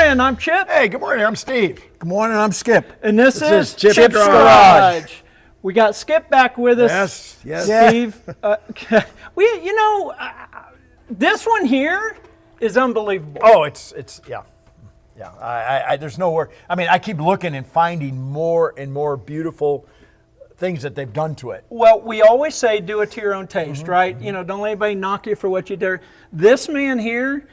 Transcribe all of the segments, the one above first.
morning, I'm Chip. Hey, good morning, I'm Steve. Good morning, I'm Skip. And this is Chip's Chip's Garage. Garage. We got Skip back with us. Yes. Steve. This one here is unbelievable. Oh, it's yeah. There's no word. I mean, I keep looking and finding more and more beautiful things that they've done to it. Well, we always say do it to your own taste, right? You know, don't let anybody knock you for what you do. This man here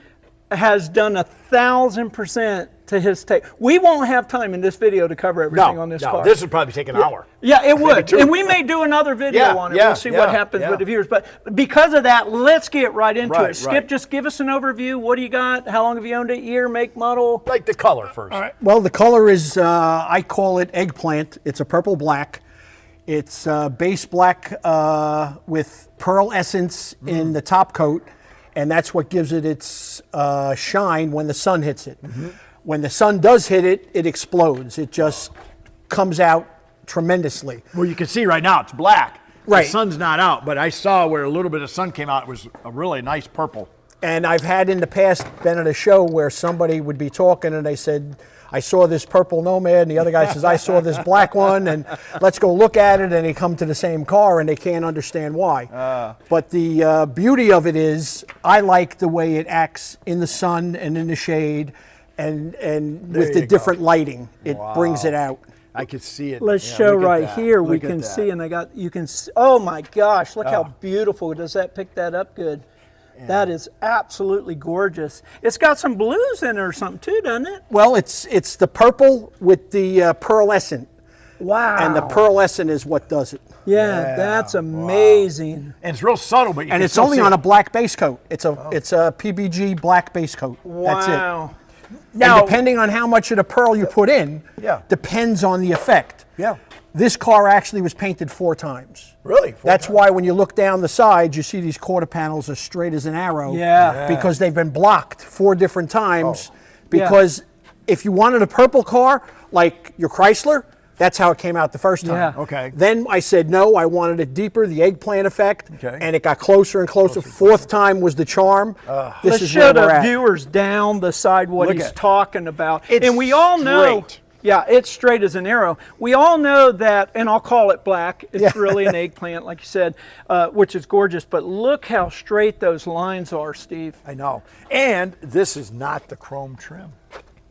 has done 1,000% to his taste. We won't have time in this video to cover everything on this car. This would probably take an hour. Yeah, it would. And we may do another video on it. We'll see what happens with the viewers. But because of that, let's get right into it. Skip, just give us an overview. What do you got? How long have you owned it? Year, make, model? Like the color first. All right. Well, the color is, I call it eggplant. It's a purple black. It's base black with pearl essence in the top coat. And that's what gives it its shine when the sun hits it. When the sun does hit it, it explodes. It just comes out tremendously. Well, you can see right now it's black. Right. The sun's not out, but I saw where a little bit of sun came out. It was a really nice purple. And I've had in the past been at a show where somebody would be talking and they said, I saw this purple Nomad, and the other guy says, I saw this black one, and let's go look at it, and they come to the same car, and they can't understand why. But the beauty of it is, I like the way it acts in the sun and in the shade, and with the different lighting. It brings it out. I could see it. Let's show right here. We can see, and you can see, oh my gosh, look how beautiful. Does that pick that up good? Yeah. That is absolutely gorgeous. It's got some blues in it or something too, doesn't it? Well, it's the purple with the pearlescent. Wow. And the pearlescent is what does it. Yeah, that's amazing. And it's real subtle, but you and can it's only on a black base coat. It's a PBG black base coat. Wow. That's it. Now, and depending on how much of the pearl you put in, depends on the effect. Yeah. This car actually was painted 4 times. Really? That's why when you look down the sides, you see these quarter panels as straight as an arrow. Yeah. Because they've been blocked 4 different times. Because if you wanted a purple car, like your Chrysler, that's how it came out the first time. Yeah. Okay. Then I said, no, I wanted it deeper, the eggplant effect. Okay. And it got closer and closer. 4th time was the charm. Let's show the viewers down the side what he's talking about. And we all know. Yeah, it's straight as an arrow. We all know that, and I'll call it black. It's really an eggplant, like you said, which is gorgeous. But look how straight those lines are, Steve. I know. And this is not the chrome trim.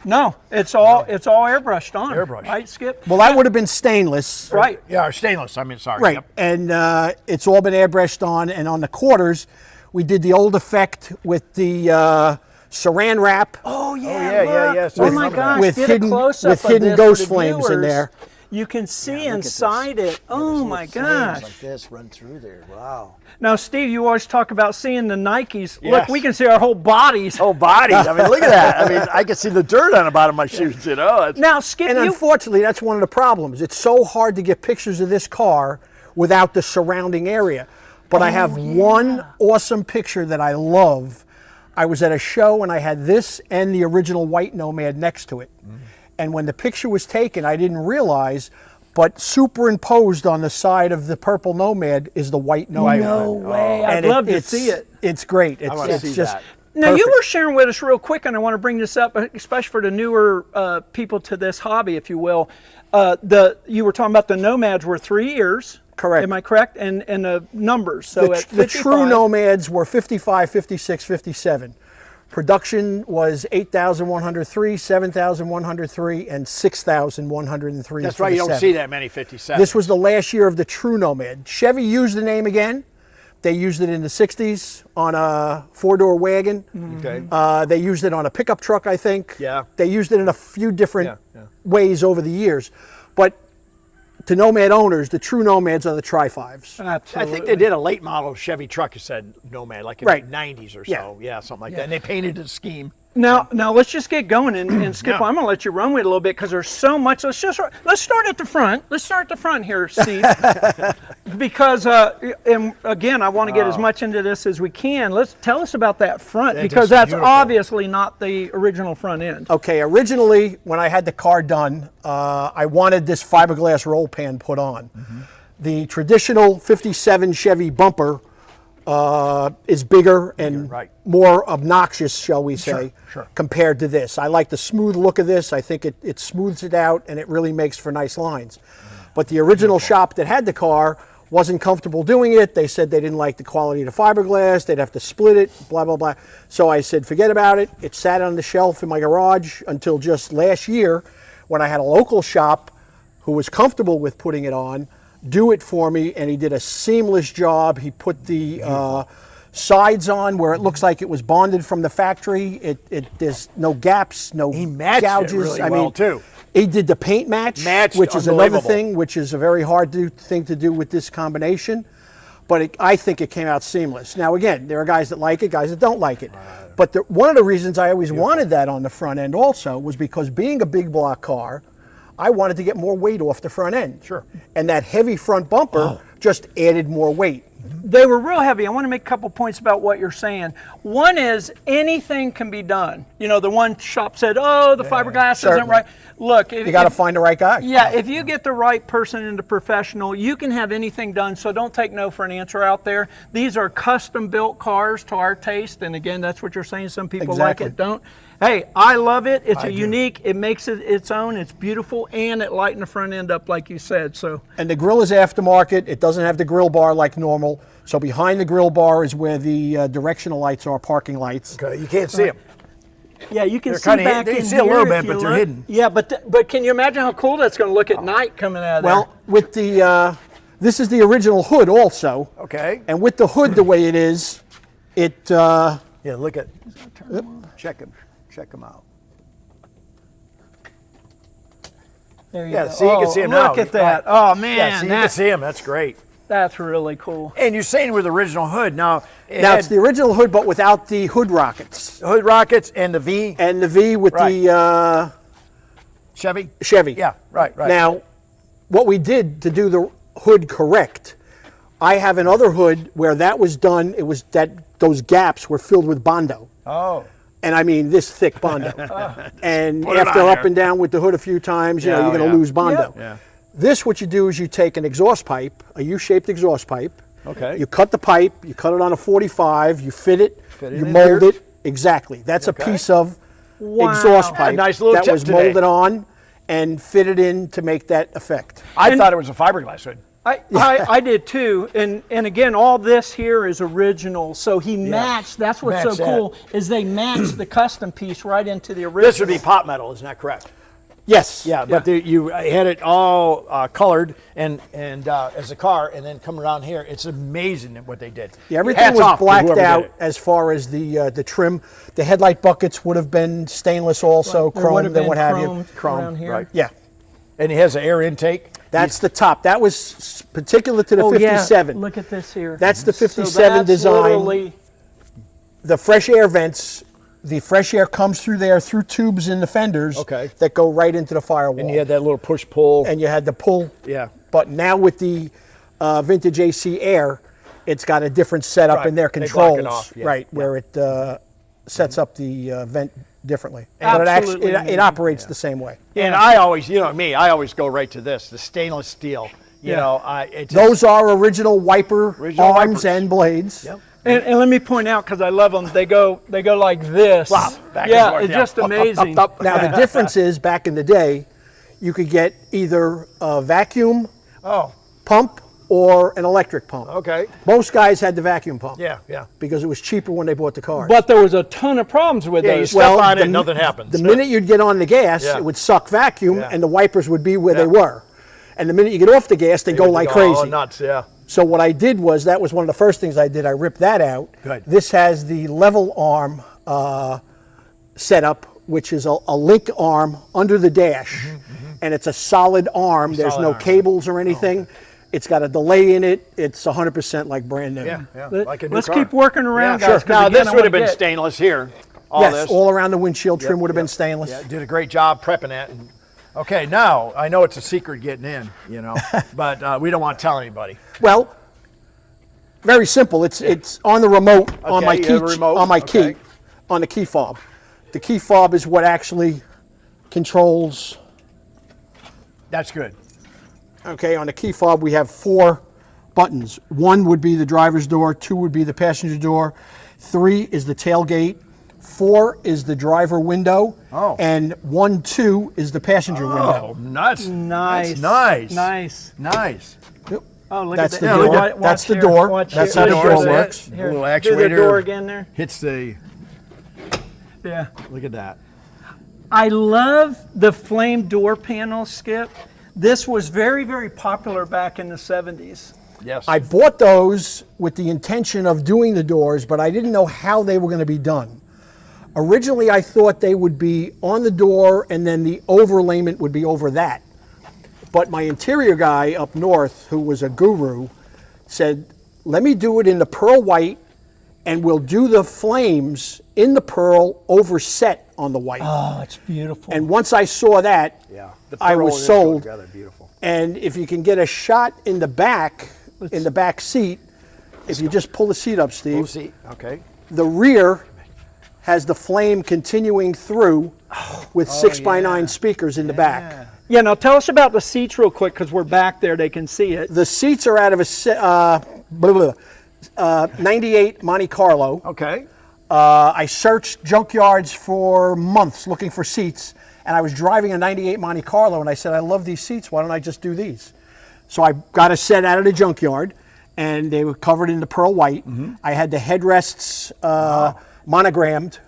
No, it's all airbrushed on. Airbrushed. Right, Skip? Well, that would have been stainless. Right. Yeah, stainless. I mean, sorry. Right. Yep. And it's all been airbrushed on. And on the quarters, we did the old effect with the Saran wrap. Oh yeah. Oh my gosh, with hidden ghost flames in there. You can see inside it. Oh my gosh. Like this run through there. Wow. Now, Steve, you always talk about seeing the Nikes. Yes. Look, we can see our whole bodies. Whole bodies. I mean, look at that. I mean, I can see the dirt on the bottom of my shoes. You know. Now, Skip. And unfortunately, that's one of the problems. It's so hard to get pictures of this car without the surrounding area. But I have one awesome picture that I love. I was at a show and I had this and the original white Nomad next to it. And when the picture was taken, I didn't realize, but superimposed on the side of the purple Nomad is the white Nomad. No way. I'd love to see it. It's great. I want to see just that. Now, you were sharing with us real quick, and I want to bring this up, especially for the newer people to this hobby, if you will. You were talking about the Nomads were 3 years. Correct. Am I correct? And the numbers. So the true Nomads were 55, 56, 57. Production was 8,103, 7,103, and 6,103. That's right, you don't see that many 57. This was the last year of the true Nomad. Chevy used the name again. They used it in the 60s on a 4-door wagon. Okay. They used it on a pickup truck, I think. Yeah. They used it in a few different ways over the years. But to Nomad owners, the true Nomads are the Tri-5s. Absolutely. I think they did a late model Chevy truck, you said Nomad, like in the 90s or so. Yeah, something like that. And they painted a scheme. Now let's just get going and Skip. I'm going to let you run with it a little bit because there's so much. Let's start at the front. Let's start at the front here, Steve. Because and again, I want to get as much into this as we can. Let's tell us about that front because that's beautiful. Obviously not the original front end. Okay, originally when I had the car done, I wanted this fiberglass roll pan put on. The traditional '57 Chevy bumper is bigger and right. more obnoxious, shall we say, sure. compared to this. I like the smooth look of this. I think it smooths it out and it really makes for nice lines. But the original shop that had the car wasn't comfortable doing it. They said they didn't like the quality of the fiberglass. They'd have to split it, blah, blah, blah. So I said, forget about it. It sat on the shelf in my garage until just last year when I had a local shop who was comfortable with putting it on, do it for me, and he did a seamless job. He put the sides on where it looks like it was bonded from the factory. There's no gaps, no He matched gouges. it really well, too. He did the paint match, Matched, which is another unbelievable. thing, which is a very hard thing to do with this combination. But I think it came out seamless. Now, again, there are guys that like it, guys that don't like it. But one of the reasons I always wanted that on the front end also was because being a big block car, I wanted to get more weight off the front end. Sure. And that heavy front bumper just added more weight. They were real heavy. I want to make a couple points about what you're saying. One is anything can be done. You know, the one shop said, oh, the fiberglass isn't certainly. right. Look, You got to find the right guy. yeah, if you get the right person into professional, you can have anything done, so don't take no for an answer out there. These are custom built cars to our taste, and again, that's what you're saying. Some people Exactly. like it, don't. Hey, I love it. It's unique. It makes it its own. It's beautiful, and it lightened the front end up like you said. So. And the grill is aftermarket. It doesn't have the grill bar like normal. So behind the grill bar is where the directional lights are, parking lights. Okay, you can't see them. Yeah, you can They're see kinda back hidden. You in see a little here bit, if you but they're look. hidden. Yeah, but can you imagine how cool that's going to look at night coming out of there? Well, with the this is the original hood also. Okay. And with the hood the way it is, it Yeah, look at. Check them out. there you Yeah, go. see, you can see 'em now. Look at that. Oh man, Yeah, so you can see them. That's great. that's really cool. And you're saying with the original hood now. now it's the original hood, but without the hood rockets hood rockets and the V and the V with Right. the Chevy. Chevy. Yeah, right. Now, what we did to do the hood correct, I have another hood where that was done. It was those gaps were filled with Bondo. Oh. And I mean this thick Bondo. And Put it after on up there. and down with the hood a few times, you know, Yeah, you're going yeah. to lose Bondo. Yeah. This, what you do is you take an exhaust pipe, a U-shaped exhaust pipe. Okay. You cut the pipe, you cut it on a 45, you fit it, it you in mold here. it. Exactly. That's Okay. a piece of Wow. exhaust pipe nice little that tip was today. molded on and fitted in to make that effect. I thought it was a fiberglass hood. I did too, and again, all this here is original. So he matched. That's what's Matched so that. cool is they matched the custom piece right into the original. This would be pot metal, isn't that correct? Yes. Yeah, but you had it all colored and as a car, and then come around here, it's amazing what they did. Yeah, everything Hats was off to blacked whoever did out it. as far as the trim. The headlight buckets would have been stainless also, There would chrome, have then been what have you. chrome around here. right. Yeah. And it has an air intake. That's the top. That was particular to the Oh 57. yeah, look at this here. That's the So 57 that's design. literally- The fresh air vents, the fresh air comes through there through tubes in the fenders Okay. that go right into the firewall. And you had that little push-pull. And you had the pull. Yeah. But now with the vintage AC Air, it's got a different setup Right. in their They block controls, it off, yeah. right, Yeah. where it sets up the vent differently. But it Absolutely actually it operates the same way. And I always, you know me, I always go right to this, the stainless steel. You Yeah. know, it's just- Those are original wiper Original arms wipers. and blades. Yep. And let me point out because I love them. They go like this. Flop, back and yeah, forth, it's yeah. just Up, up, up, amazing. up. Now the difference is back in the day, you could get either a vacuum Oh, pump or an electric pump. okay. Most guys had the vacuum pump Yeah, yeah. because it was cheaper when they bought the cars. But there was a ton of problems with Yeah, you those. step on it, nothing happens. The minute you'd get on the gas, Yeah. it would suck vacuum Yeah. and the wipers would be where they Yeah. were. And the minute you get off the gas, they go like Oh, crazy. nuts, yeah. So what I did was, that was one of the first things I did. I ripped that out. Good. This has the level arm setup, which is a link arm under the dash. And it's a solid arm. There's Solid no arm. cables or anything. It's got a delay in it. It's 100% like brand new. Yeah, yeah. Let- Like a new Let's car. keep working around, Yeah, guys. sure. 'cause Now, again, this I would wanna have been get- stainless here. All Yes, this. all around the windshield trim would have been Yep. stainless. Yeah, did a great job prepping that. And, okay, now I know it's a secret getting in, you know, but we don't want to tell anybody. Well, very simple. It's on the remote on Okay, my you key have a remote, on my okay. key on the key fob. The key fob is what actually controls. That's good. Okay, on the key fob we have 4 buttons. 1 would be the driver's door, 2 would be the passenger door, 3 is the tailgate, 4 is the driver window, and 1, 2 is the passenger window. Oh, nuts. Nice. That's nice. Nice. Nice. Oh, look That's at the that. door. Watch That's the here. door. Watch That's here. how the door There's works. that. Here. Little Do the actuator. door again there. Hits the, Yeah. look at that. I love the flame door panel, Skip. This was very, very popular back in the 70s. Yes. I bought those with the intention of doing the doors, but I didn't know how they were going to be done. Originally, I thought they would be on the door and then the overlayment would be over that. But my interior guy up north, who was a guru, said, let me do it in the pearl white and we'll do the flames in the pearl overset on the white. Oh, it's beautiful. And once I saw that, yeah. I was sold. Together, beautiful. And if you can get a shot in the back seat, if you just pull the seat up, Steve, See, okay. the rear has the flame continuing through with 6x9 speakers in the back. Yeah, now tell us about the seats real quick because we're back there. They can see it. The seats are out of a 98 Monte Carlo. Okay. I searched junkyards for months looking for seats, and I was driving a 98 Monte Carlo, and I said, I love these seats. Why don't I just do these? So I got a set out of the junkyard, and they were covered in the pearl white. I had the headrests monogrammed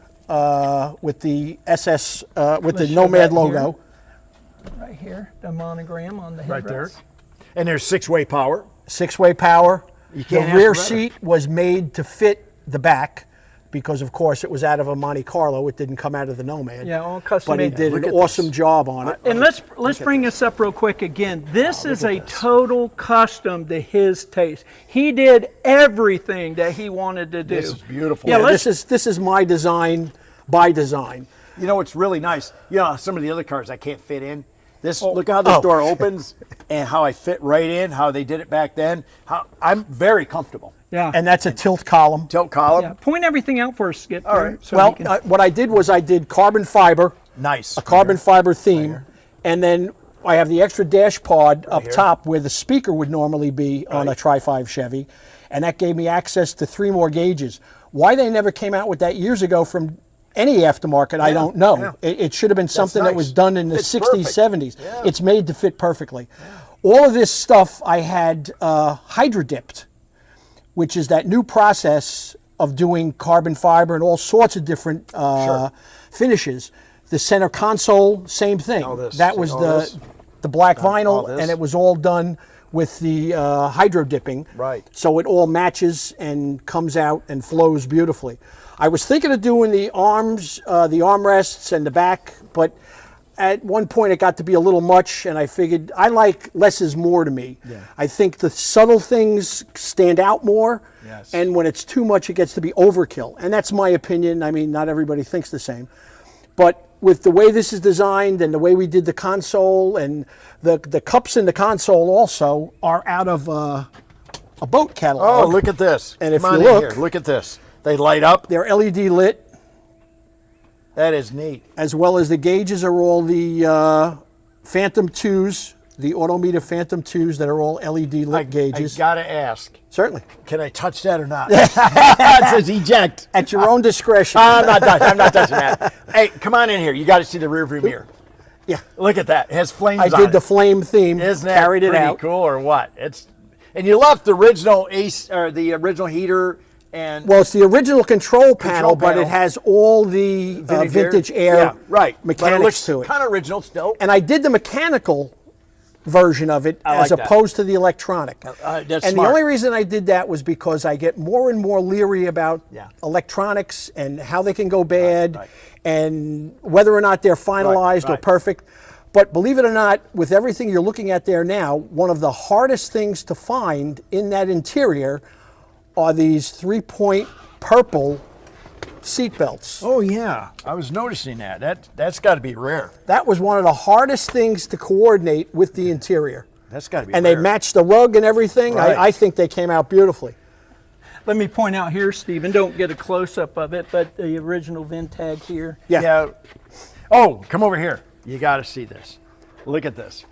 with the SS, with the Nomad logo. Right here, the monogram on the headrest. Right there. And there's 6-way power. 6-way power. The can't ask rear for better. seat was made to fit the back because, of course, it was out of a Monte Carlo. It didn't come out of the Nomad. Yeah, all custom But he made. did Look an at awesome this. job on it. And let's bring this up real quick again. This is a total custom to his taste. He did everything that he wanted to do. This is beautiful. Yeah, Yeah, let's- this is my design by design. You know, it's really nice. You know, some of the other cars I can't fit in. This, look how this door opens and how I fit right in, how they did it back then. I'm very comfortable. Yeah. And that's a tilt column. Tilt column. Yeah, point everything out for us, Skip. All right. So Well, we can- what I did was I did carbon fiber, Nice. a carbon fiber theme, and then I have the extra dash pod up top where the speaker would normally be on a Tri-5 Chevy, and that gave me access to 3 more gauges. Why they never came out with that years ago from any aftermarket, I don't know. yeah. It should have been something that was nice. done in the Fits 60s, perfect. 70s. Yeah. It's made to fit perfectly. All of this stuff I had hydro dipped, which is that new process of doing carbon fiber and all sorts of different finishes. The center console, same thing. All this. That was All the this. the black all vinyl, this. and it was all done with the hydro dipping. Right. So it all matches and comes out and flows beautifully. I was thinking of doing the arms, the armrests and the back, but at one point it got to be a little much, and I figured I like less is more to me. Yeah. I think the subtle things stand out more, Yes. and when it's too much, it gets to be overkill. And that's my opinion. I mean, not everybody thinks the same. But with the way this is designed and the way we did the console, and the cups in the console also are out of a boat catalog. Oh, look at this. And if Come on you in look- here. Look at this. They light up. They're LED lit, That is neat. as well as the gauges are all the Phantom 2s, the Autometer Phantom 2s that are all LED lit gauges. I gotta ask. Certainly. Can I touch that or not? It says eject. At your own discretion. I'm not touching that. Hey, come on in here. You got to see the rear view mirror. Yeah. Look at that. It has flames I on did the it. flame theme, Isn't that carried it pretty out. cool or what? And you left the original the original heater and Well, it's the original control panel, but panel. it has all the vintage air right. mechanics to it. Kind of original still. And I did the mechanical version of it I as like that. opposed to the electronic. That's and smart. the only reason I did that was because I get more and more leery about Yeah. electronics and how they can go bad right. and whether or not they're finalized or right. perfect. But believe it or not, with everything you're looking at there now, one of the hardest things to find in that interior are these 3-point purple seat belts. Oh yeah, I was noticing that. That's got to be rare. That was one of the hardest things to coordinate with the interior. That's got to be And rare. they matched the rug and everything. Right. I think they came out beautifully. let me point out here, Stephen, don't get a close-up of it, but the original VIN tag here. Yeah. Oh, come over here. You got to see this. Look at this.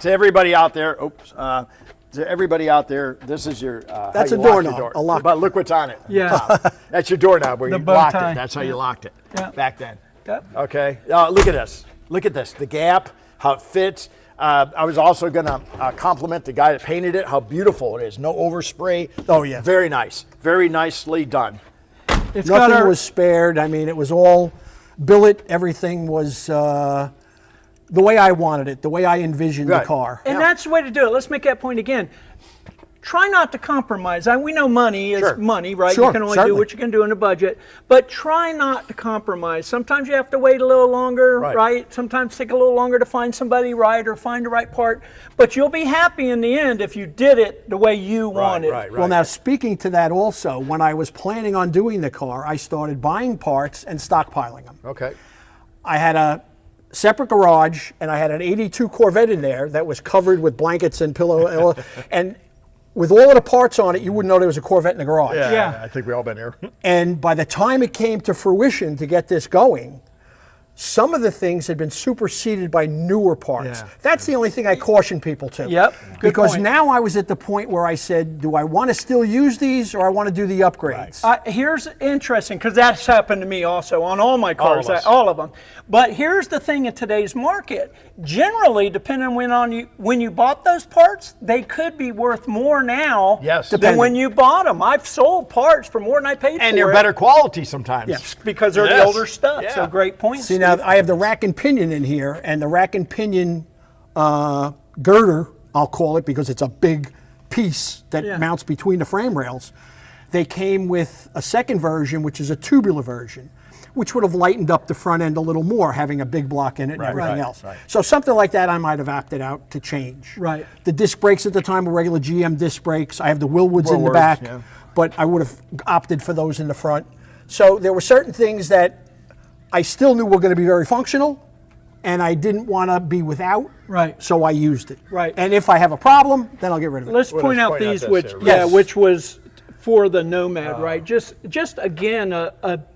To everybody out there, oops. to everybody out there, this is your That's how you a lock your doorknob, door. a lock. But look what's on it. Yeah. That's your doorknob where The you bow locked tie. it. That's how you locked it Yeah. back then. Yep. Okay. Look at this. Look at this. The gap, how it fits. I was also going to compliment the guy that painted it, how beautiful it is. No overspray. Oh, yeah. Very nice. Very nicely done. It's got Nothing our, was spared. I mean, it was all billet. Everything was the way I wanted it, the way I envisioned the Right. car. and that's the way to do it. Let's make that point again. Try not to compromise. We know money is Sure. money, right? Sure, You can only do certainly. what you can do in a budget, but try not to compromise. Sometimes you have to wait a little longer, Right. right? Sometimes take a little longer to find somebody right or find the right part, but you'll be happy in the end if you did it the way you wanted. Right. Well, now speaking to that also, when I was planning on doing the car, I started buying parts and stockpiling them. Okay. I had a separate garage, and I had an 82 Corvette in there that was covered with blankets and pillow, and with all of the parts on it, you wouldn't know there was a Corvette in the garage. Yeah. I think we all been here. And by the time it came to fruition to get this going, some of the things had been superseded by newer parts. Yeah. That's the only thing I caution people to. Yep, good Because point. now I was at the point where I said, do I want to still use these or I want to do the upgrades? Here's interesting, because that's happened to me also on all my cars, us. all of them. But here's the thing in today's market. Generally, depending on when you bought those parts, they could be worth more now Yes. than Depending. when you bought them. I've sold parts for more than I paid for And they're it. better quality sometimes. Yes. Because they're the Yes. older stuff. Yeah. So great point. See, now I have the rack and pinion in here, and the rack and pinion girder, I'll call it, because it's a big piece that Yeah. mounts between the frame rails. They came with a second version, which is a tubular version, which would have lightened up the front end a little more, having a big block in it and everything right, else. right. So something like that I might have opted out to change. Right. The disc brakes at the time were regular GM disc brakes. I have the Wilwoods in the Wilwoods, back, yeah. but I would have opted for those in the front. So there were certain things that I still knew were going to be very functional, and I didn't want to be without. Right. So I used it. Right. And if I have a problem, then I'll get rid of it. Let's Well, point let's out point out these, this which here. Yes. which was for the Nomad, right? Just again a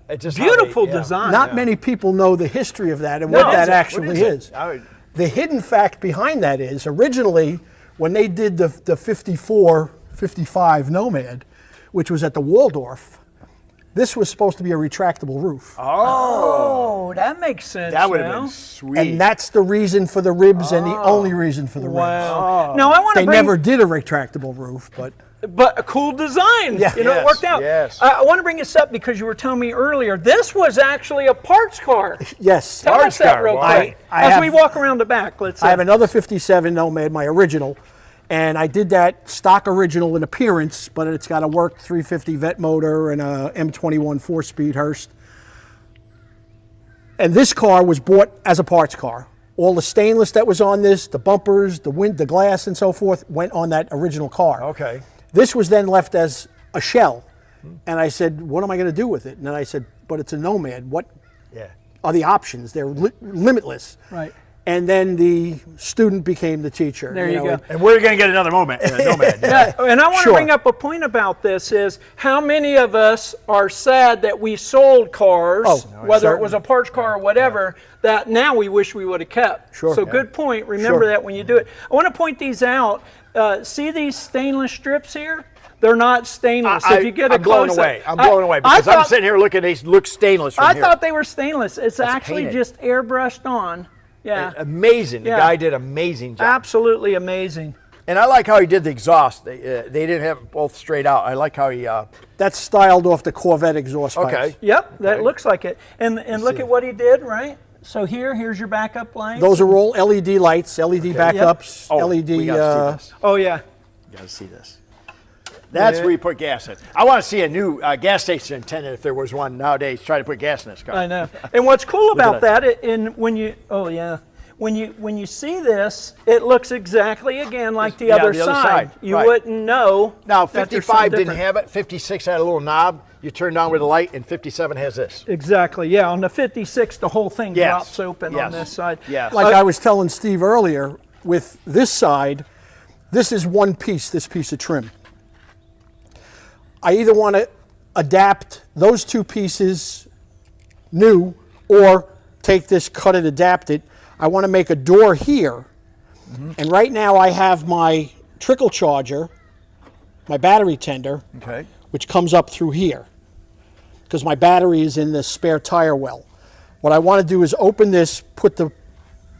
It's just how beautiful they- yeah. design. Not many people know the history of that and No. what What that is it? actually is. The hidden fact behind that is originally when they did the 54, 55 Nomad, which was at the Waldorf, this was supposed to be a retractable roof. Oh, that makes sense. That would have now. been sweet. And that's the reason for the ribs and the only reason for the ribs. Wow. Now I want to They bring, never did a retractable roof, but but a cool design. Yeah. You know, it Yes, worked out. yes. I want to bring this up because you were telling me earlier this was actually a parts car. yes. Tell us Parts that car, real wow. quick. I As have- we walk around the back, let's say. I have another 57 Nomad, my original, and I did that stock original in appearance, but it's got a worked 350 Vet motor and a M21 4-speed Hurst. And this car was bought as a parts car. All the stainless that was on this, the bumpers, the glass and so forth, went on that original car. Okay. This was then left as a shell. And I said, what am I going to do with it? And then I said, but it's a Nomad. What Yeah. are the options? They're limitless. Right. And then the student became the teacher. There you go. And we're going to get another Nomad. Yeah, and I want to Sure. bring up a point about this is how many of us are sad that we sold cars, Oh, whether it was a parts car or whatever, that now we wish we would have kept. Sure. So Yeah. good point. Remember Sure. that when you do it. I want to point these out. See these stainless strips here? They're not stainless. If you get a I'm blown close away. I'm blown away because I'm sitting here looking. They look stainless from I here. thought they were stainless. It's actually painted. just airbrushed on. Yeah. Amazing. The Yeah. guy did an amazing job. Absolutely amazing. And I like how he did the exhaust. They didn't have it both straight out. I like how he. That's styled off the Corvette exhaust pipes. Okay. Yep, that looks like it. And look at what he did, right? So here's your backup lights. Those are all LED lights, LED backups, Oh, LED. we gotta see this. Oh yeah. You gotta see this. That's where you put gas in. I want to see a new gas station attendant, if there was one nowadays, try to put gas in this car. I know. And what's cool about at that, and when you see this, it looks exactly again like the Yeah, other the other side. side, You right. wouldn't know. Now, that there's 55 something didn't different. have it. 56 had a little knob. You turn down with a light, and 57 has this. Exactly. Yeah. On the 56, the whole thing Yes. drops open on Yes. this side. Yes. Like I was telling Steve earlier, with this side, this is one piece, this piece of trim. I either want to adapt those two pieces new or take this, cut it, adapt it. I want to make a door here. And right now I have my trickle charger, my battery tender, Okay. which comes up through here, because my battery is in the spare tire well. What I want to do is open this, put the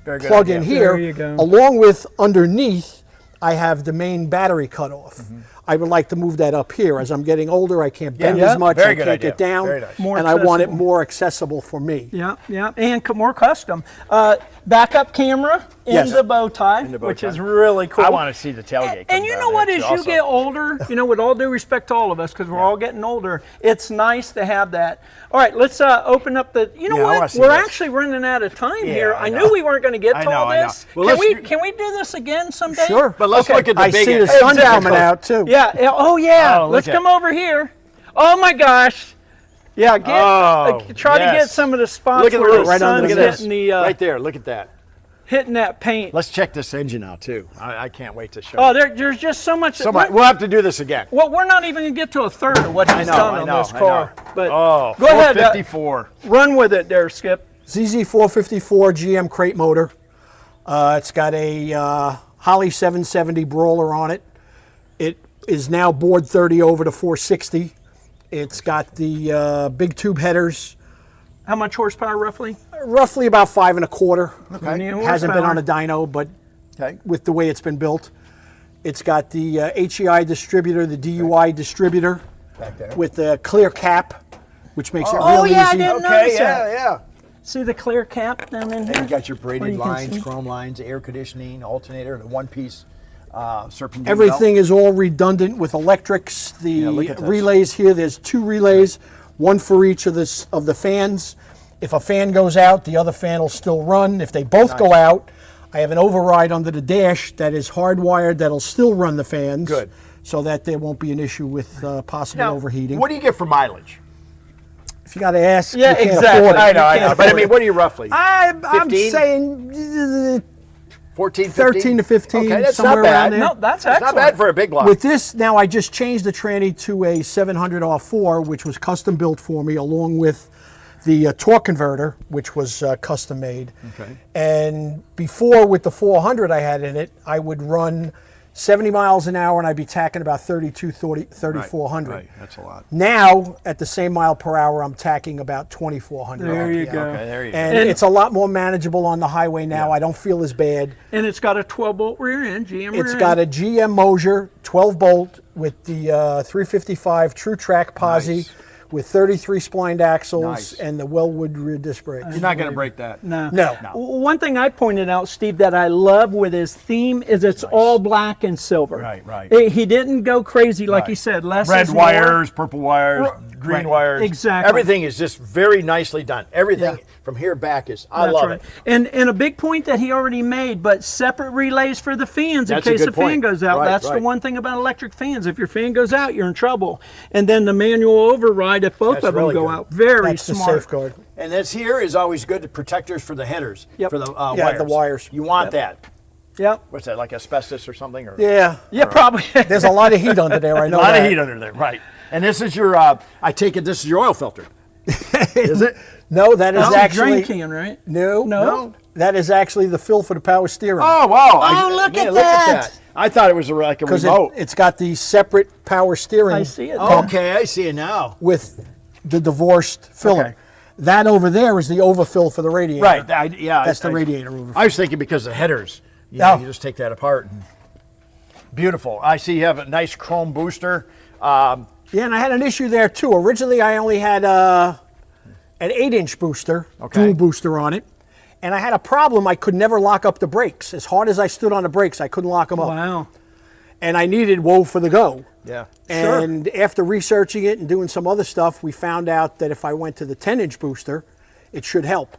Very good plug idea. in here, There you go. along with underneath, I have the main battery cutoff. I would like to move that up here. As I'm getting older, I can't bend Yeah. as much, Very I good can't idea. get down, Very nice. More and I want it accessible. more accessible for me. Yeah, yeah, and more custom. Backup camera in Yes. the bow tie, the bow which tie. is really cool. I want to see the tailgate. And come you down know what? there, As too, you also. get older, with all due respect to all of us, because we're all getting older, it's nice to have that. All right, let's open up the. You know Yeah, I wanna what? see We're this. actually running out of time Yeah, here. I I know. knew we weren't going to get I to all know, I know. this. Well, Can we do this again someday? Sure. But let's look at the I big see end. the sun Exactly. coming out too. Yeah. Oh yeah. Oh, look let's at- come over here. Oh my gosh. Yeah. Try to get yes. some of the spots Look at where the right under sun's the hitting the right there. Look at that. hitting that paint. Let's check this engine out too. I can't wait to show. Oh, you. there's just so much. We'll have to do this again. Well, we're not even going to get to a third of what he's I know, done I on know, this I car. know. But Oh, go ahead, 454. run with it there, Skip. ZZ454 GM crate motor. It's got a Holley 770 Brawler on it. It is now board 30 over to 460. It's got the big tube headers, How much horsepower roughly? roughly about 5 1/4. Plenty of Hasn't been horsepower. on a dyno, but Okay. with the way it's been built. It's got the HEI distributor, the DUI distributor, Back there. with the clear cap, which makes it real Oh, yeah, I easy. didn't Okay. notice that. Yeah. See the clear cap down in And here? you got your Where braided you can lines, see. chrome lines, air conditioning, alternator, the one-piece serpentine. Everything is all redundant with electrics. The look at this. relays here, there's 2 relays, one for each of the fans. If a fan goes out, the other fan will still run. If they both go out, I have an override under the dash that is hardwired that'll still run the fans. Good. So that there won't be an issue with possible Now, overheating. What do you get for mileage? If you got to ask, Yeah, you can't exactly. afford it. I know. You can't But I afford mean, it. what are you roughly? I'm 15? saying 14, 13 to 15, Okay, that's somewhere not bad. around there. No, that's It's excellent. not bad for a big block. with this, now I just changed the tranny to a 700 R4, which was custom built for me, along with the torque converter, which was custom made. Okay. And before, with the 400 I had in it, I would run 70 miles an hour and I'd be tacking about 3,400. Right, that's a lot. Now, at the same mile per hour, I'm tacking about 2,400. There you RPM. go. Okay, there you go. And it's a lot more manageable on the highway now. I don't feel as bad. And it's got a 12-bolt rear end, GM rear It's end. got a GM Moser 12 bolt with the 355 Tru Trac Posi Nice. with 33 splined axles Nice. and the Wilwood rear disc brakes. You're not going to break that. No. No. One thing I pointed out, Steve, that I love with his theme is it's all black and silver. Right. He didn't go crazy, like you said. Less Red is more. wires, purple wires, green Right. wires. Exactly. Everything is just very nicely done. Everything Yeah. from here back is, I That's love right. it. And a big point that he already made, but separate relays for the fans That's in a case good the fan point. goes out. Right, That's right. the one thing about electric fans. If your fan goes out, you're in trouble. And then the manual override if both That's of them really go good. out. Very That's the smart. safeguard. And this here is always good, the protectors for the headers, Yep. for the Yeah, wires. the wires. You want that. Yep. What's that, like asbestos or something? Or Yeah. Yeah, probably. There's a lot of heat under there. I a know lot that. of heat under there, right. And this is your, I take it this is your oil filter. Is it? No, that is That's a actually drain can, right? no. No? That is actually the fill for the power steering. Oh, wow. Oh, look at that. I thought it was like a Because remote. it's got the separate power steering I see it. Okay, I see it now. with the divorced filler. Okay. That over there is the overfill for the radiator. Right, That's the radiator overfill. I was thinking because of the headers. You No. know, you just take that apart. Beautiful. I see you have a nice chrome booster. Yeah, and I had an issue there too. Originally, I only had an 8-inch booster, Okay. dual booster on it, and I had a problem. I could never lock up the brakes. As hard as I stood on the brakes, I couldn't lock them up. Wow. And I needed Whoa for the go. Yeah. And after researching it and doing some other stuff, we found out that if I went to the 10-inch booster, it should help.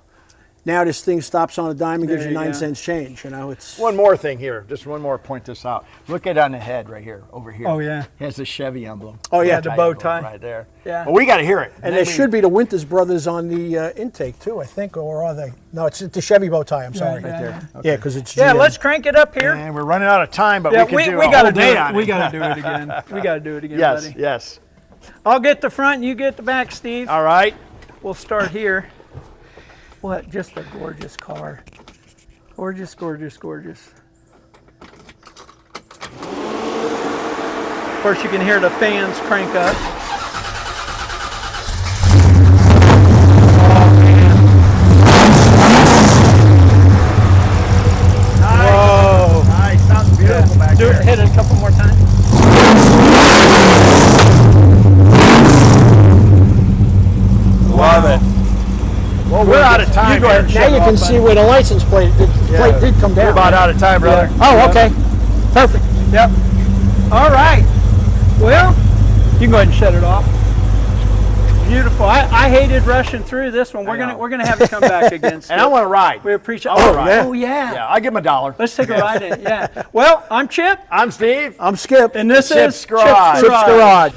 Now this thing stops on a dime and gives There you you 9 go. cents change. You know, it's One more thing here. Just one more. Point this out. Look at it on the head right here, over here. Oh, yeah. It has the Chevy emblem. Oh, yeah. The bow emblem tie. right there. Yeah. Well, we got to hear it. and there should be the Winters brothers on the intake too, I think, or are they? No, it's the Chevy bow tie. I'm sorry. Right there. Yeah, because it's Yeah, GM. let's crank it up here. And we're running out of time, but Yeah, we can do we a gotta whole day do it. on it. We got to do it again. We got to do it again, Yes, buddy. yes. I'll get the front, and you get the back, Steve. All right. We'll start here. What? Just a gorgeous car. Gorgeous, gorgeous, gorgeous. course, you can hear the fans crank up. Whoa. Nice, sounds beautiful back Do there. it, hit it a couple more times. Love it. Well, we're out of time. go ahead and here. Now you can see where the license plate did come down. We're about out of time, brother. Oh, okay. Perfect. Yep. All right. Well, you can go ahead and shut it off. Beautiful. I hated rushing through this one. We're gonna have to come back again. And I want to ride. We appreciate. I wanna ride. Oh yeah. Yeah, I'll give him $1. Let's take a ride in. Yeah. Well, I'm Chip, I'm Steve. I'm Skip. and this Chip's is Garage. Chip's Garage.